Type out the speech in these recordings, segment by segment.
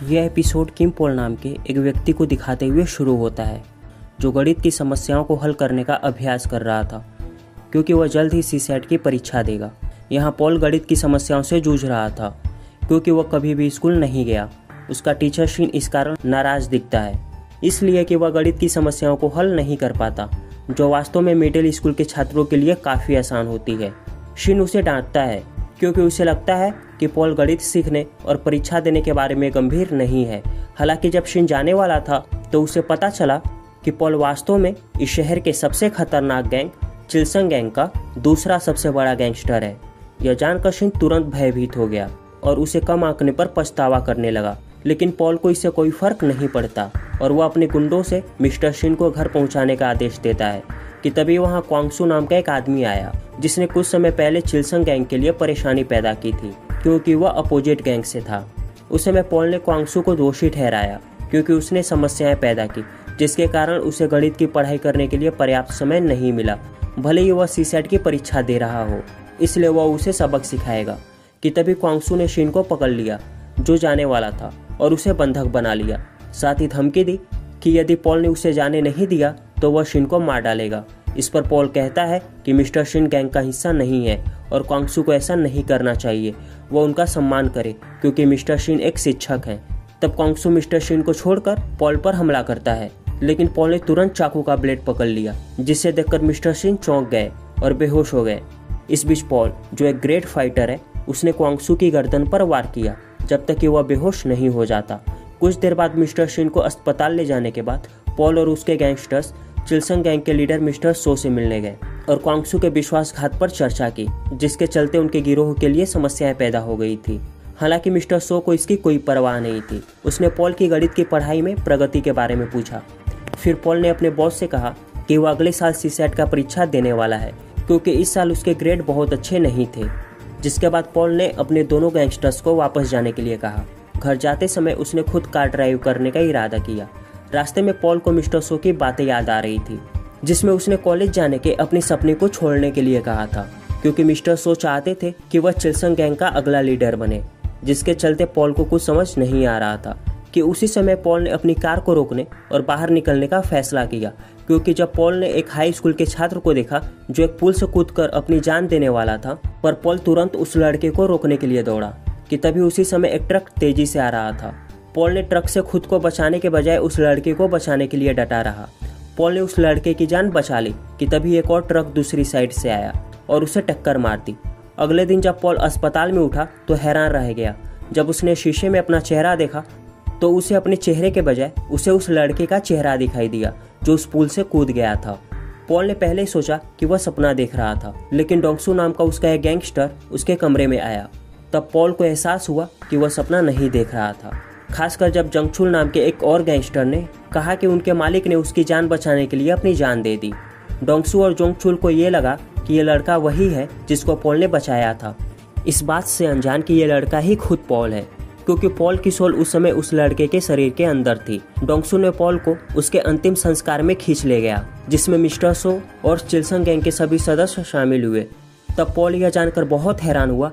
यह एपिसोड किम पॉल नाम के एक व्यक्ति को दिखाते हुए शुरू होता है जो गणित की समस्याओं को हल करने का अभ्यास कर रहा था क्योंकि वह जल्द ही सीसैट की परीक्षा देगा। यहाँ पॉल गणित की समस्याओं से जूझ रहा था क्योंकि वह कभी भी स्कूल नहीं गया। उसका टीचर शिन इस कारण नाराज दिखता है इसलिए कि वह गणित की समस्याओं को हल नहीं कर पाता, जो वास्तव में मिडिल स्कूल के छात्रों के लिए काफ़ी आसान होती है। शिन उसे डांटता है क्योंकि उसे लगता है कि पॉल गणित सीखने और परीक्षा देने के बारे में गंभीर नहीं है। हालांकि जब शिन जाने वाला था तो उसे पता चला कि पॉल वास्तव में इस शहर के सबसे खतरनाक गैंग चिल्सन गैंग का दूसरा सबसे बड़ा गैंगस्टर है। यह जानकर शिन तुरंत भयभीत हो गया और उसे कम आंकने पर पछतावा करने लगा, लेकिन पॉल को इससे कोई फर्क नहीं पड़ता और वह अपने गुंडों से मिस्टर शिन को घर पहुंचाने का आदेश देता है कि तभी वहां क्वांगसू नाम का एक आदमी आया जिसने कुछ समय पहले चिल्सन गैंग के लिए परेशानी पैदा की थी क्योंकि वह अपोजिट गैंग से था। उस समय पॉल ने क्वांगसू को दोषी ठहराया क्योंकि उसने समस्याएं पैदा की जिसके कारण उसे गणित की पढ़ाई करने के लिए पर्याप्त समय नहीं मिला, भले ही वह सीसैट की परीक्षा दे रहा हो। इसलिए वह उसे सबक सिखाएगा कि तभी क्वांगसू ने शिन को पकड़ लिया जो जाने वाला था और उसे बंधक बना लिया। साथ ही धमकी दी कि यदि पॉल ने उसे जाने नहीं दिया तो वह शिन को मार डालेगा। इस पर पॉल कहता है कि मिस्टर शिन गैंग का हिस्सा नहीं है और क्वांगसू को ऐसा नहीं करना चाहिए, वह उनका सम्मान करे क्योंकि मिस्टर शिन एक शिक्षक हैं। तब क्वांगसू मिस्टर शिन को छोड़कर पॉल पर हमला करता है, लेकिन पॉल ने तुरंत चाकू का ब्लेड पकड़ लिया जिसे देखकर मिस्टर शिन चौंक गए और बेहोश हो गए। इस बीच पॉल, जो एक ग्रेट फाइटर है, उसने क्वांगसू की गर्दन पर वार किया जब तक कि वह बेहोश नहीं हो जाता। कुछ देर बाद मिस्टर शिन को अस्पताल ले जाने के बाद पॉल और उसके गैंगस्टर्स चिल्सन गैंग के लीडर मिस्टर सो से मिलने गए और क्वांगसू के विश्वासघात पर चर्चा की, जिसके चलते उनके गिरोह के लिए समस्याएं पैदा हो गई थी। हालांकि मिस्टर सो को इसकी कोई परवाह नहीं थी। उसने पॉल की गणित की पढ़ाई में प्रगति के बारे में पूछा। फिर पॉल ने अपने बॉस से कहा कि वह अगले साल सीसैट का परीक्षा देने वाला है क्योंकि इस साल उसके ग्रेड बहुत अच्छे नहीं थे। जिसके बाद पॉल ने अपने दोनों गैंगस्टर्स को वापस जाने के लिए कहा। घर जाते समय उसने खुद कार ड्राइव करने का इरादा किया। रास्ते में पॉल को मिस्टर सो की बातें याद आ रही थी जिसमें उसने कॉलेज जाने के अपने सपने को छोड़ने के लिए कहा था क्योंकि मिस्टर सो चाहते थे कि वह चिल्सन गैंग का अगला लीडर बने। जिसके चलते पॉल को कुछ समझ नहीं आ रहा था कि उसी समय पॉल ने अपनी कार को रोकने और बाहर निकलने का फैसला किया क्योंकि जब पॉल ने एक हाई स्कूल के छात्र को देखा जो एक पुल से कूदकर अपनी जान देने वाला था, पर पॉल तुरंत उस लड़के को रोकने के लिए दौड़ा कि तभी उसी समय एक ट्रक तेजी से आ रहा था। पॉल ने ट्रक से खुद को बचाने के बजाय उस लड़के को बचाने के लिए डटा रहा। पॉल ने उस लड़के की जान बचा ली कि तभी एक और ट्रक दूसरी साइड से आया और उसे टक्कर मार दी। अगले दिन जब पॉल अस्पताल में उठा तो हैरान रह गया जब उसने शीशे में अपना चेहरा देखा तो उसे अपने चेहरे के बजाय उसे उस लड़के का चेहरा दिखाई दिया जो उस पुल से कूद गया था। पॉल ने पहले ही सोचा कि वह सपना देख रहा था, लेकिन डोंगसू नाम का उसका एक गैंगस्टर उसके कमरे में आया। तब पॉल को एहसास हुआ कि वह सपना नहीं देख रहा था, खासकर जब जंगचुल नाम के एक और गैंगस्टर ने कहा कि उनके मालिक ने उसकी जान बचाने के लिए अपनी जान दे दी। डोंगसू और जोंगचुल को ये लगा कि ये लड़का वही है जिसको पॉल ने बचाया था, इस बात से अनजान कि ये लड़का ही खुद पॉल है क्योंकि पॉल की सोल उस समय उस लड़के के शरीर के अंदर थी। डोंगसू ने पॉल को उसके अंतिम संस्कार में खींच ले गया जिसमें मिस्टर सो और चिल्सन गैंग के सभी सदस्य शामिल हुए। तब पॉल यह जानकर बहुत हैरान हुआ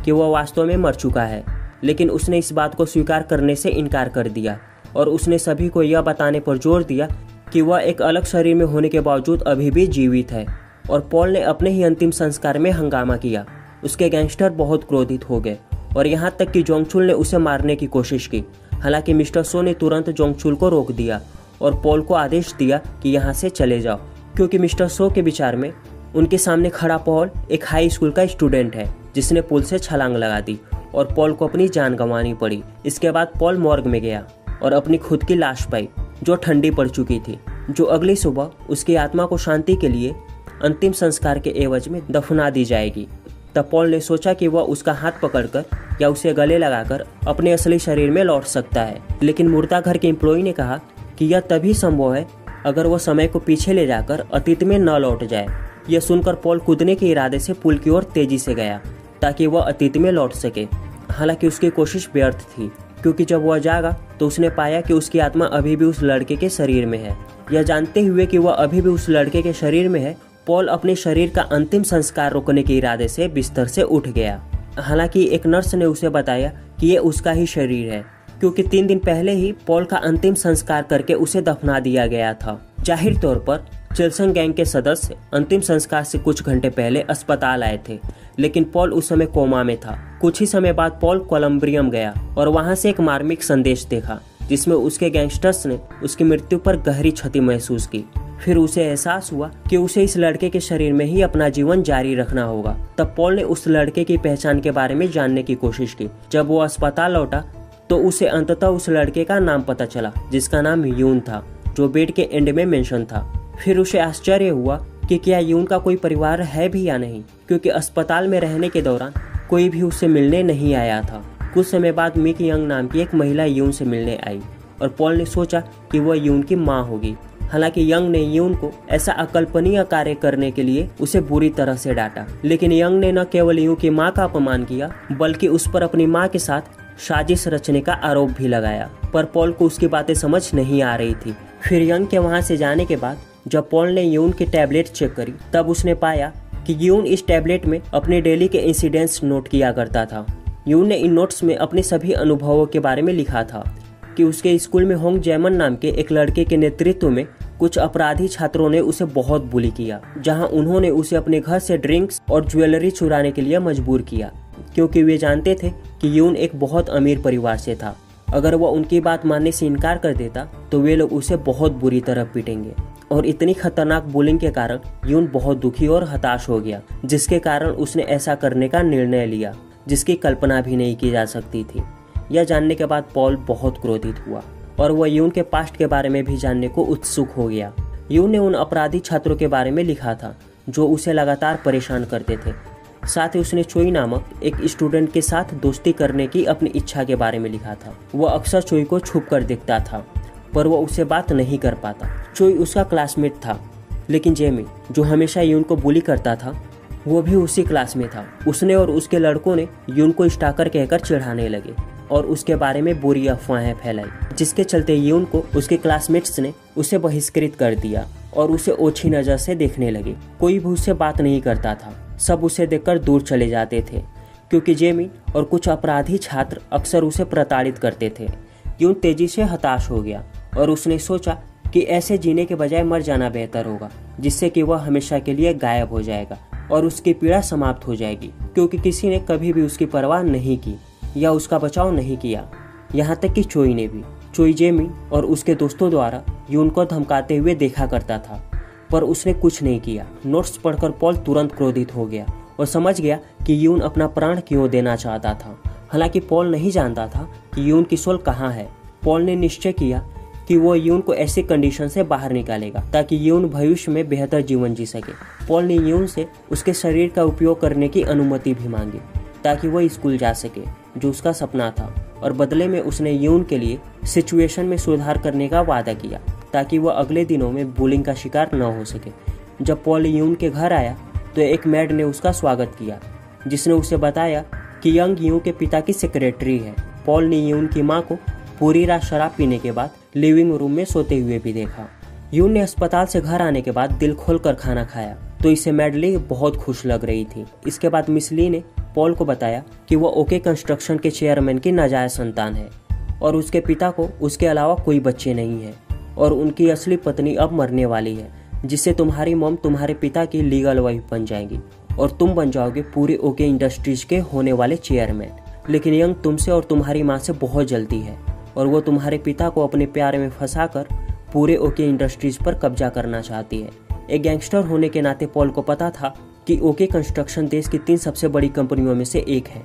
कि वह वास्तव में मर चुका है, लेकिन उसने इस बात को स्वीकार करने से इनकार कर दिया और उसने सभी को यह बताने पर जोर दिया कि वह एक अलग शरीर में होने के बावजूद अभी भी जीवित है। और पॉल ने अपने ही अंतिम संस्कार में हंगामा किया। उसके गैंगस्टर बहुत क्रोधित हो गए और यहाँ तक कि जोंगचुल ने उसे मारने की कोशिश की। हालांकि मिस्टर सो ने तुरंत जोंगचुल को रोक दिया और पॉल को आदेश दिया कि यहाँ से चले जाओ क्योंकि मिस्टर सो के विचार में उनके सामने खड़ा पॉल एक हाई स्कूल का स्टूडेंट है जिसने पुल से छलांग लगा दी और पॉल को अपनी जान गंवानी पड़ी। इसके बाद पॉल मॉर्ग में गया और अपनी खुद की लाश पाई जो ठंडी पड़ चुकी थी, जो अगली सुबह उसकी आत्मा को शांति के लिए अंतिम संस्कार के एवज में दफना दी जाएगी। तब पॉल ने सोचा कि वह उसका हाथ पकड़कर या उसे गले लगाकर अपने असली शरीर में लौट सकता है, लेकिन मुर्दा घर के एम्प्लॉय ने कहा कि यह तभी संभव है अगर वह समय को पीछे ले जाकर अतीत में न लौट जाए। यह सुनकर पॉल कूदने के इरादे से पुल की ओर तेजी से गया ताकि वह अतीत में लौट सके। हालांकि उसकी कोशिश व्यर्थ थी क्योंकि जब वह जागा तो उसने पाया कि उसकी आत्मा अभी भी उस लड़के के शरीर में है। यह जानते हुए कि वह अभी भी उस लड़के के शरीर में है, पॉल अपने शरीर का अंतिम संस्कार रोकने के इरादे से बिस्तर से उठ गया। हालांकि एक नर्स ने उसे बताया कि ये उसका ही शरीर है क्योंकि 3 दिन पहले ही पॉल का अंतिम संस्कार करके उसे दफना दिया गया था। जाहिर तौर पर चिल्सन गैंग के सदस्य अंतिम संस्कार से कुछ घंटे पहले अस्पताल आए थे, लेकिन पॉल उस समय कोमा में था। कुछ ही समय बाद पॉल कोलंब्रियम गया और वहां से एक मार्मिक संदेश देखा, जिसमें उसके गैंगस्टर्स ने उसकी मृत्यु पर गहरी क्षति महसूस की। फिर उसे एहसास हुआ कि उसे इस लड़के के शरीर में ही अपना जीवन जारी रखना होगा। तब पॉल ने उस लड़के की पहचान के बारे में जानने की कोशिश की। जब वो अस्पताल लौटा तो उसे अंततः उस लड़के का नाम पता चला, जिसका नाम यून था, जो बेड के एंड में मेंशन था। फिर उसे आश्चर्य हुआ कि क्या यून का कोई परिवार है भी या नहीं, क्योंकि अस्पताल में रहने के दौरान कोई भी उससे मिलने नहीं आया था। कुछ समय बाद मिक यंग नाम की एक महिला यून से मिलने आई और पॉल ने सोचा कि वह यून की माँ होगी। हालांकि यंग ने यून को ऐसा अकल्पनीय कार्य करने के लिए उसे बुरी तरह से डांटा, लेकिन यंग ने न केवल यून की माँ का अपमान किया, बल्कि उस पर अपनी माँ के साथ साजिश रचने का आरोप भी लगाया। पर पॉल को उसकी बातें समझ नहीं आ रही थी। फिर यंग के वहां से जाने के बाद जब पॉल ने यून की टैबलेट चेक करी, तब उसने पाया कि यून इस टैबलेट में अपने डेली के इंसिडेंट्स नोट किया करता था। यून ने इन नोट्स में अपने सभी अनुभवों के बारे में लिखा था कि उसके स्कूल में होंग जैमन नाम के एक लड़के के नेतृत्व में कुछ अपराधी छात्रों ने उसे बहुत बुली किया, जहां उन्होंने उसे अपने घर से ड्रिंक्स और ज्वेलरी चुराने के लिए मजबूर किया, क्योंकि वे जानते थे कि यून एक बहुत अमीर परिवार से था। अगर वह उनकी बात मानने से इनकार कर देता तो वे लोग उसे बहुत बुरी तरह पीटेंगे। और इतनी खतरनाक बुलिंग के कारण यून बहुत दुखी और हताश हो गया, जिसके कारण उसने ऐसा करने का निर्णय लिया जिसकी कल्पना भी नहीं की जा सकती थी। यह जानने के बाद पॉल बहुत क्रोधित हुआ और वह यून के पास्ट के बारे में भी जानने को उत्सुक हो गया। यून ने उन अपराधी छात्रों के बारे में लिखा था जो उसे लगातार परेशान करते थे। साथ ही उसने चोई नामक एक स्टूडेंट के साथ दोस्ती करने की अपनी इच्छा के बारे में लिखा था। वह अक्सर चोई को छुप कर देखता था, पर वह उससे बात नहीं कर पाता। चोई उसका क्लासमेट था, लेकिन जेमी, जो हमेशा यून को बुली करता था, वो भी उसी क्लास में था। उसने और उसके लड़कों ने यून को स्टाकर कहकर चिढ़ाने लगे और उसके बारे में बुरी अफवाहें फैलाई, जिसके चलते यून को उसके क्लासमेट्स ने उसे बहिष्कृत कर दिया और उसे ओछी नजर से देखने लगे। कोई भी उससे बात नहीं करता था, सब उसे देखकर दूर चले जाते थे, क्योंकि जेमी और कुछ अपराधी छात्र अक्सर उसे प्रताड़ित करते थे। यून तेजी से हताश हो गया और उसने सोचा कि ऐसे जीने के बजाय मर जाना बेहतर होगा, जिससे कि वह हमेशा के लिए गायब हो जाएगा और उसकी पीड़ा समाप्त हो जाएगी, क्योंकि किसी ने कभी भी उसकी परवाह नहीं की या उसका बचाव नहीं किया, यहाँ तक कि चोई ने भी। चोई जेमी और उसके दोस्तों द्वारा यून को धमकाते हुए देखा करता था, पर उसने कुछ नहीं किया। नोट्स पढ़कर पॉल तुरंत क्रोधित हो गया और समझ गया कि यून अपना प्राण क्यों देना चाहता था। हालांकि पॉल नहीं जानता था कि यून की सोल कहाँ है। पॉल ने निश्चय किया कि वो यून को ऐसी कंडीशन से बाहर निकालेगा ताकि यून भविष्य में बेहतर जीवन जी सके। पॉल ने यून से उसके शरीर का उपयोग करने की अनुमति भी मांगी ताकि वह स्कूल जा सके, जो उसका सपना था, और बदले में उसने यून के लिए सिचुएशन में सुधार करने का वादा किया ताकि वह अगले दिनों में बुलिंग का शिकार न हो सके। जब पॉल यून के घर आया तो एक मेड ने उसका स्वागत किया, जिसने उसे बताया कि यंग यून के पिता की सेक्रेटरी है। पॉल ने यून की माँ को पूरी रात शराब पीने के बाद लिविंग रूम में सोते हुए भी देखा। यून ने अस्पताल से घर आने के बाद दिल खोलकर खाना खाया तो इसे मैडली बहुत खुश लग रही थी। इसके बाद मिस ली ने पॉल को बताया कि वह ओके कंस्ट्रक्शन के चेयरमैन की नाजायज संतान है और उसके पिता को उसके अलावा कोई बच्चे नहीं है और उनकी असली पत्नी अब मरने वाली है, जिससे तुम्हारी मॉम तुम्हारे पिता की लीगल वाइफ बन जाएगी और तुम बन जाओगे पूरे ओके इंडस्ट्रीज के होने वाले चेयरमैन। लेकिन यंग तुमसे और तुम्हारी माँ से बहुत जल्दी है और वो तुम्हारे पिता को अपने प्यार में फंसाकर पूरे ओके इंडस्ट्रीज पर कब्जा करना चाहती है। एक गैंगस्टर होने के नाते पॉल को पता था कि ओके कंस्ट्रक्शन देश की 3 सबसे बड़ी कंपनियों में से एक है,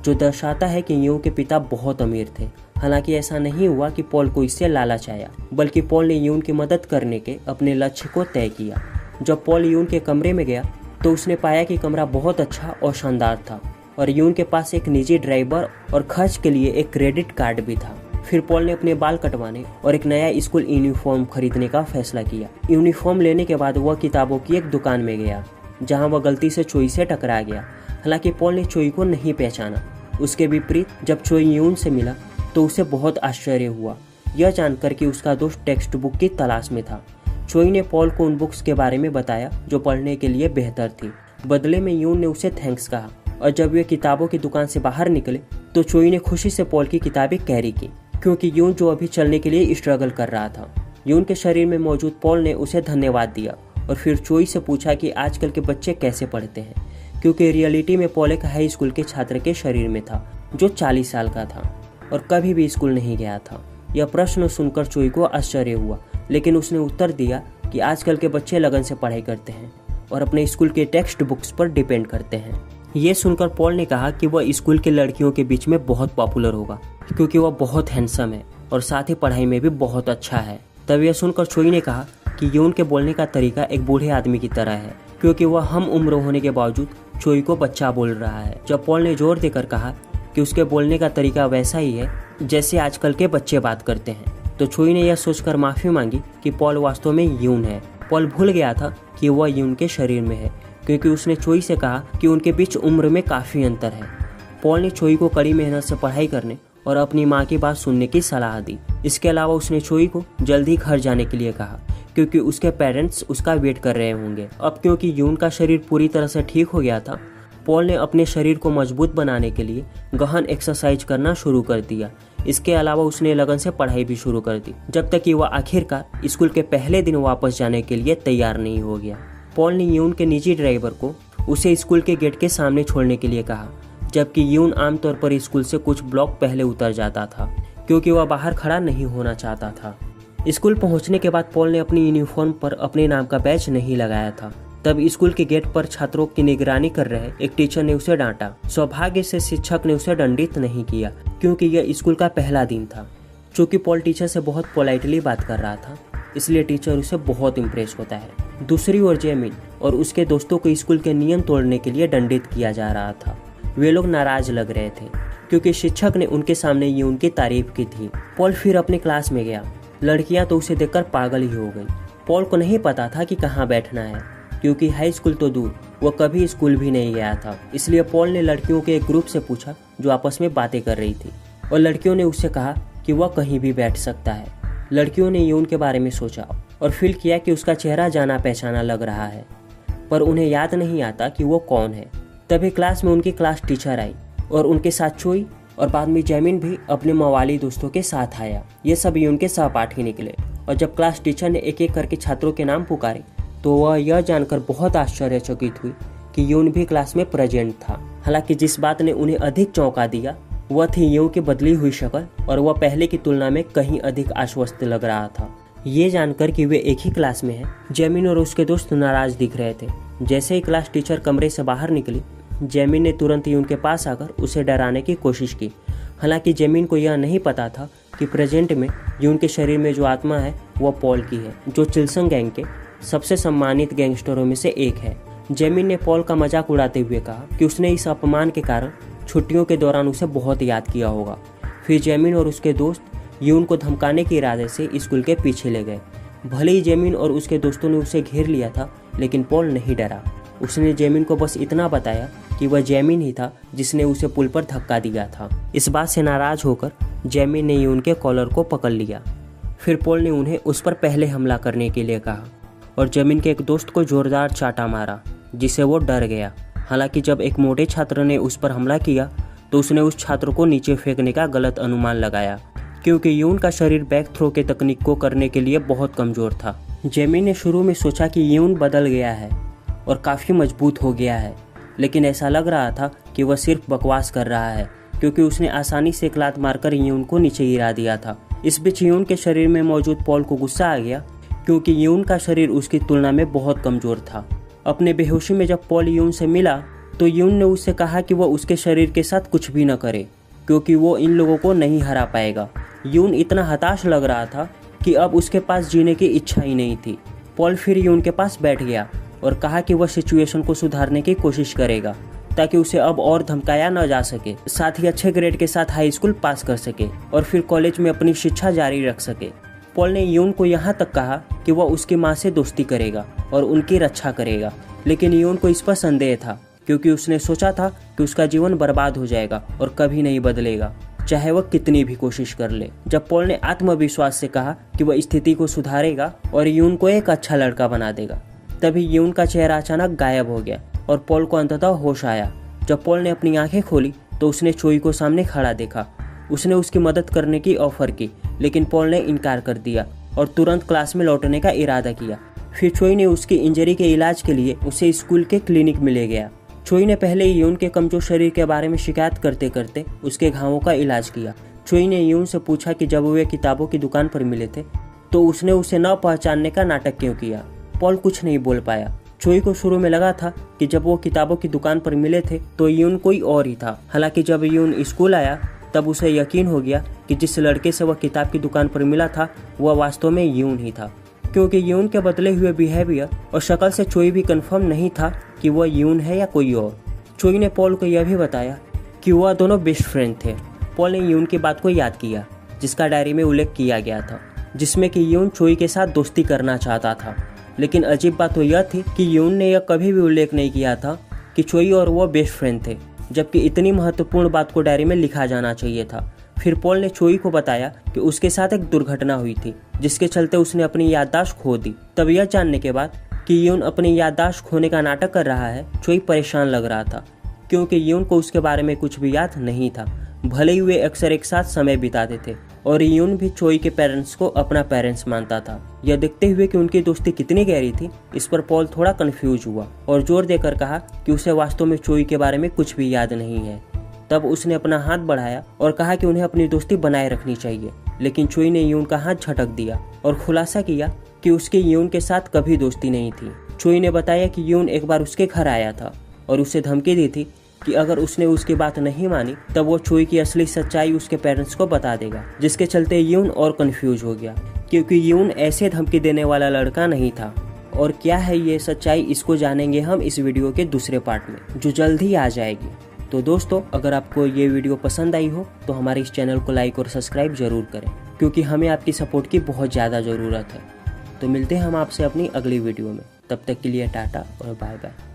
जो दर्शाता है कि यूं के पिता बहुत अमीर थे। हालांकि ऐसा नहीं हुआ कि पॉल को इससे लालच आया, बल्कि पॉल ने यून की मदद करने के अपने लक्ष्य को तय किया। जब पॉल यून के कमरे में गया तो उसने पाया कि कमरा बहुत अच्छा और शानदार था और यून के पास एक निजी ड्राइवर और खर्च के लिए एक क्रेडिट कार्ड भी था। फिर पॉल ने अपने बाल कटवाने और एक नया स्कूल यूनिफॉर्म खरीदने का फैसला किया। यूनिफॉर्म लेने के बाद वह किताबों की एक दुकान में गया, जहां वह गलती से चोई से टकरा गया। हालांकि पॉल ने चोई को नहीं पहचाना। उसके विपरीत जब चोई यून से मिला तो उसे बहुत आश्चर्य हुआ, यह जानकर कि उसका दोस्त टेक्स्ट बुक की तलाश में था। चोई ने पॉल को उन बुक्स के बारे में बताया जो पढ़ने के लिए बेहतर थी। बदले में यून ने उसे थैंक्स कहा और जब वे किताबों की दुकान से बाहर निकले तो चोई ने खुशी से पॉल की किताबें कैरी की, क्योंकि यून जो अभी चलने के लिए स्ट्रगल कर रहा था। यून के शरीर में मौजूद पॉल ने उसे धन्यवाद दिया और फिर चोई से पूछा कि आजकल के बच्चे कैसे पढ़ते हैं, क्योंकि रियलिटी में पॉल एक हाई स्कूल के छात्र के शरीर में था जो 40 साल का था और कभी भी स्कूल नहीं गया था। यह प्रश्न सुनकर चोई को आश्चर्य हुआ, लेकिन उसने उत्तर दिया कि आजकल के बच्चे लगन से पढ़ाई करते हैं और अपने स्कूल के टेक्स्ट बुक्स पर डिपेंड करते हैं। ये सुनकर पॉल ने कहा कि वह स्कूल के लड़कियों के बीच में बहुत पॉपुलर होगा, क्योंकि वह बहुत हैंडसम है और साथ ही पढ़ाई में भी बहुत अच्छा है। तब यह सुनकर चोई ने कहा कि यून के बोलने का तरीका एक बूढ़े आदमी की तरह है, क्योंकि वह हम उम्र होने के बावजूद चोई को बच्चा बोल रहा है। जब पॉल ने जोर देकर कहा कि उसके बोलने का तरीका वैसा ही है जैसे आजकल के बच्चे बात करते हैं, तो चोई ने यह सोचकर माफी मांगी कि पॉल वास्तव में यून है। पॉल भूल गया था कि वह यून के शरीर में है, क्योंकि उसने चोई से कहा कि उनके बीच उम्र में काफी अंतर है। पॉल ने चोई को कड़ी मेहनत से पढ़ाई करने और अपनी माँ की बात सुनने की सलाह दी। इसके अलावा उसने चोई को जल्दी घर जाने के लिए कहा, क्योंकि उसके पेरेंट्स उसका वेट कर रहे होंगे। अब क्योंकि यून का शरीर पूरी तरह से ठीक हो गया था, पॉल ने अपने शरीर को मजबूत बनाने के लिए गहन एक्सरसाइज करना शुरू कर दिया। इसके अलावा उसने लगन से पढ़ाई भी शुरू कर दी, जब तक कि वह आखिरकार स्कूल के पहले दिन वापस जाने के लिए तैयार नहीं हो गया। पॉल ने यून के निजी ड्राइवर को उसे स्कूल के गेट के सामने छोड़ने के लिए कहा, जबकि यून आमतौर पर स्कूल से कुछ ब्लॉक पहले उतर जाता था, क्योंकि वह बाहर खड़ा नहीं होना चाहता था। स्कूल पहुंचने के बाद पॉल ने अपनी यूनिफॉर्म पर अपने नाम का बैज नहीं लगाया था। तब स्कूल के गेट पर छात्रों की निगरानी कर रहे एक टीचर ने उसे डांटा। सौभाग्य से शिक्षक ने उसे दंडित नहीं किया, क्योंकि यह स्कूल का पहला दिन था। चूंकि पॉल टीचर से बहुत पोलाइटली बात कर रहा था, इसलिए टीचर उसे बहुत इम्प्रेस होता है। दूसरी ओर जेमिन और उसके दोस्तों को स्कूल के नियम तोड़ने के लिए दंडित किया जा रहा था। वे लोग नाराज लग रहे थे, क्योंकि शिक्षक ने उनके सामने ये उनकी तारीफ की थी। पॉल फिर अपने क्लास में गया। लड़कियां तो उसे देखकर पागल ही हो गई। पॉल को नहीं पता था कि कहाँ बैठना है, क्योंकि हाई स्कूल तो दूर, वह कभी स्कूल भी नहीं गया था। इसलिए पॉल ने लड़कियों के एक ग्रुप से पूछा जो आपस में बातें कर रही थी, और लड़कियों ने उससे कहा कि वह कहीं भी बैठ सकता है। लड़कियों ने यून के बारे में सोचा और फील किया कि उसका चेहरा जाना पहचाना लग रहा है, पर उन्हें याद नहीं आता कि वो कौन है। तभी क्लास में उनकी क्लास टीचर आई और उनके साथ चोई और बाद में जैमिन भी अपने मवाली दोस्तों के साथ आया। ये सभी उनके सहपाठी निकले, और जब क्लास टीचर ने एक एक करके छात्रों के नाम पुकारे तो वह यह जानकर बहुत आश्चर्यचकित हुई कि यून भी क्लास में प्रेजेंट था। हालांकि जिस बात ने उन्हें अधिक चौंका दिया वह थी यून की बदली हुई शक्ल, और वह पहले की तुलना में कहीं अधिक आश्वस्त लग रहा था। ये जानकर कि वे एक ही क्लास में हैं, जैमिन और उसके दोस्त नाराज दिख रहे थे। जैसे ही क्लास टीचर कमरे से बाहर निकली, जैमिन ने तुरंत यून के पास आकर उसे डराने की कोशिश की। हालांकि जैमिन को यह नहीं पता था कि प्रेजेंट में यून के शरीर में जो आत्मा है वह पॉल की है, जो चिल्संग गैंग के सबसे सम्मानित गैंगस्टरों में से एक है। जैमिन ने पॉल का मजाक उड़ाते हुए कहा कि उसने इस अपमान के कारण छुट्टियों के दौरान उसे बहुत याद किया होगा। फिर जैमिन और उसके दोस्त यून को धमकाने के इरादे से स्कूल के पीछे ले गए। भले ही जैमिन और उसके दोस्तों ने उसे घेर लिया था, लेकिन पॉल नहीं डरा। उसने जैमिन को बस इतना बताया कि वह जैमिन ही था जिसने उसे पुल पर धक्का दिया था। इस बात से नाराज होकर जैमिन ने यून के कॉलर को पकड़ लिया। फिर पॉल ने उन्हें उस पर पहले हमला करने के लिए कहा और जैमिन के एक दोस्त को जोरदार चाटा मारा, जिससे वो डर गया। हालांकि जब एक मोटे छात्र ने उस पर हमला किया तो उसने उस छात्र को नीचे फेंकने का गलत अनुमान लगाया, क्योंकि यून का शरीर बैक थ्रो के तकनीक को करने के लिए बहुत कमजोर था। जैमिन ने शुरू में सोचा कि यून बदल गया है और काफ़ी मजबूत हो गया है, लेकिन ऐसा लग रहा था कि वह सिर्फ बकवास कर रहा है, क्योंकि उसने आसानी से एक लात मारकर यून को नीचे गिरा दिया था। इस बीच यून के शरीर में मौजूद पॉल को गुस्सा आ गया, क्योंकि यून का शरीर उसकी तुलना में बहुत कमजोर था। अपने बेहोशी में जब पॉल यून से मिला तो यून ने उससे कहा कि वह उसके शरीर के साथ कुछ भी न करे, क्योंकि वो इन लोगों को नहीं हरा पाएगा। यून इतना हताश लग रहा था कि अब उसके पास जीने की इच्छा ही नहीं थी। पॉल फिर यून के पास बैठ गया और कहा कि वह सिचुएशन को सुधारने की कोशिश करेगा, ताकि उसे अब और धमकाया न जा सके, साथ ही अच्छे ग्रेड के साथ हाई स्कूल पास कर सके और फिर कॉलेज में अपनी शिक्षा जारी रख सके। पॉल ने यून को यहाँ तक कहा कि वह उसकी माँ से दोस्ती करेगा और उनकी रक्षा करेगा, लेकिन यून को इस पर संदेह था, क्योंकि उसने सोचा था कि उसका जीवन बर्बाद हो जाएगा और कभी नहीं बदलेगा, चाहे वह कितनी भी कोशिश कर ले। जब पॉल ने आत्मविश्वास से कहा कि वह स्थिति को सुधारेगा और यून को एक अच्छा लड़का बना देगा, तभी यून का चेहरा अचानक गायब हो गया और पॉल को अंततः होश आया। जब पॉल ने अपनी आंखें खोली तो उसने चोई को सामने खड़ा देखा। उसने उसकी मदद करने की ऑफर की, लेकिन पॉल ने इनकार कर दिया और तुरंत क्लास में लौटने का इरादा किया। फिर चोई ने उसकी इंजरी के इलाज के लिए उसे स्कूल के क्लिनिक में ले गया। चोई ने पहले यून के कमजोर शरीर के बारे में शिकायत करते करते उसके घावों का इलाज किया। चोई ने यून से पूछा कि जब वे किताबों की दुकान पर मिले थे तो उसने उसे न पहचानने का नाटक क्यों किया। पॉल कुछ नहीं बोल पाया। चोई को शुरू में लगा था कि जब वो किताबों की दुकान पर मिले थे तो यून कोई और ही था। हालांकि जब यून स्कूल आया तब उसे यकीन हो गया कि जिस लड़के से वह किताब की दुकान पर मिला था वह वास्तव में यून ही था, क्योंकि यून के बदले हुए बिहेवियर और शक्ल से चोई भी कंफर्म नहीं था कि वह यून है या कोई और। चोई ने पॉल को यह भी बताया कि वह दोनों बेस्ट फ्रेंड थे। पॉल ने यून की बात को याद किया जिसका डायरी में उल्लेख किया गया था, जिसमें कि यून चोई के साथ दोस्ती करना चाहता था। लेकिन अजीब बात तो यह थी कि यून ने यह कभी भी उल्लेख नहीं किया था कि चोई और वो बेस्ट फ्रेंड थे, जबकि इतनी महत्वपूर्ण बात को डायरी में लिखा जाना चाहिए था। फिर पॉल ने चोई को बताया कि उसके साथ एक दुर्घटना हुई थी जिसके चलते उसने अपनी याददाश्त खो दी। तब यह जानने के बाद कि यून अपनी याददाश्त खोने का नाटक कर रहा है, चोई परेशान लग रहा था, क्योंकि यून को उसके बारे में कुछ भी याद नहीं था। भले ही वे अक्सर एक साथ समय बिताते थे और यून भी चोई के पेरेंट्स को अपना पेरेंट्स मानता था। यह देखते हुए कि उनकी दोस्ती कितनी गहरी थी, इस पर पॉल थोड़ा कंफ्यूज हुआ और जोर देकर कहा कि उसे वास्तव में चोई के बारे में कुछ भी याद नहीं है। तब उसने अपना हाथ बढ़ाया और कहा कि उन्हें अपनी दोस्ती बनाए रखनी चाहिए, लेकिन चोई ने यून का हाथ झटक दिया और खुलासा किया कि उसकी यून के साथ कभी दोस्ती नहीं थी। चोई ने बताया कि यून एक बार उसके घर आया था और उसे धमकी दी थी कि अगर उसने उसकी बात नहीं मानी तब वो चोई की असली सच्चाई उसके पेरेंट्स को बता देगा, जिसके चलते यून और कंफ्यूज हो गया, क्योंकि यून ऐसे धमकी देने वाला लड़का नहीं था। और क्या है ये सच्चाई, इसको जानेंगे हम इस वीडियो के दूसरे पार्ट में, जो जल्द ही आ जाएगी। तो दोस्तों, अगर आपको ये वीडियो पसंद आई हो तो हमारे इस चैनल को लाइक और सब्सक्राइब जरूर करें, क्योंकि हमें आपकी सपोर्ट की बहुत ज़्यादा ज़रूरत है। तो मिलते हैं हम आपसे अपनी अगली वीडियो में, तब तक के लिए टाटा और बाय बाय।